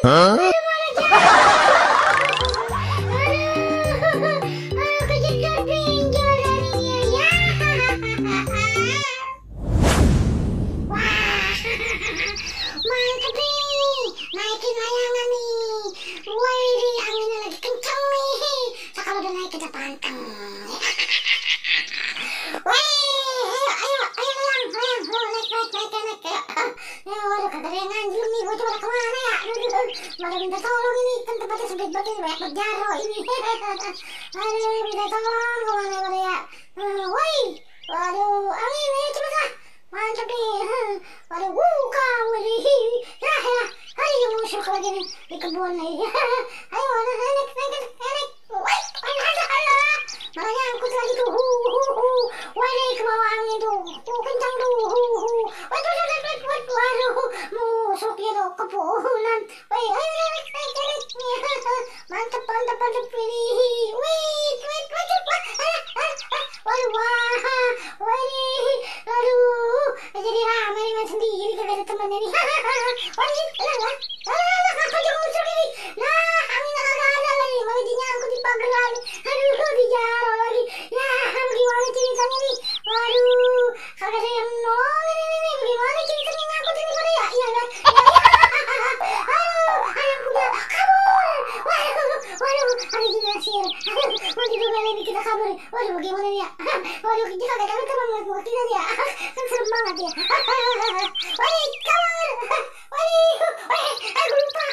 Hah? Kejedot benjol harinya ya. Wah, mantep nih, naikin layangan nih. Woi, anginnya lagi kencang nih. Sekarang udah naik ke depan. Woi, ayo layang, naik. Ya, waduh, kagak ada yang nganjur nih. Gue coba kemana ya? Malah minta tolong ini, kan tempatnya sempit banget ini, banyak berjaro ini. Aduh, minta tolong kemana pada ya? Woi, waduh, angin ya, cepet lah. Mantap nih. Waduh, kau ini. Ya, hari yang musuh lagi nih di kebun nih. Ayo, naik. Woi, ada. Malah nyangkut lagi tuh. Woi, ke bawah angin tuh. Kencang tuh. Waduh, musuhnya tuh kepunan. Woi, ayo naik. Mantap ini. Wait. Waduh, aduh, jadi ramai dengan sendiri kagak ada temannya nih. Waduh, kau jangan musuh ini. Nah, angin kagak ada lagi, malah dinyangkut di pagar lagi. Aduh, dijaro lagi. Ya, bagaimana ceritanya nih? Waduh, kagak ada yang nolongin ini. Bagaimana ceritanya nyangkut ini pada ya? Iya kan? Ayam kuda kabur. Waduh, ada jinasir. Waduh, gimana ini kita kabur? Waduh, bagaimana nih ya? Waduh, kita kagak teman buat kita nih ya. Kan serem banget ya. Waduh, kabur. Aku lupa.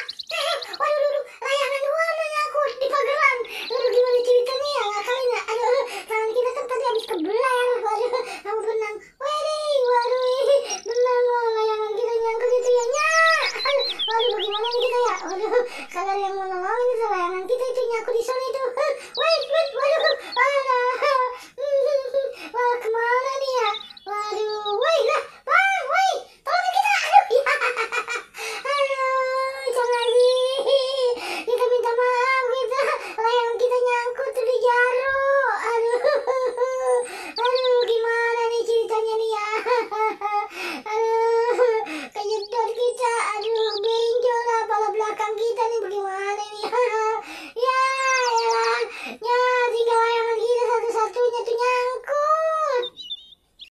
Waduh, layangan gua nyangkut di pageran. Waduh, gimana ceritanya ya? Ngakalin ya? Aduh, tangan kita kan tadi habis kebelah ya. Waduh, kamu benang. Waduh, benang layangan kita nyangkut itu ya. Waduh, bagaimana nih kita ya? Waduh, kagak ada yang mau nolongin itu layangan kita itu nyangkut di sana.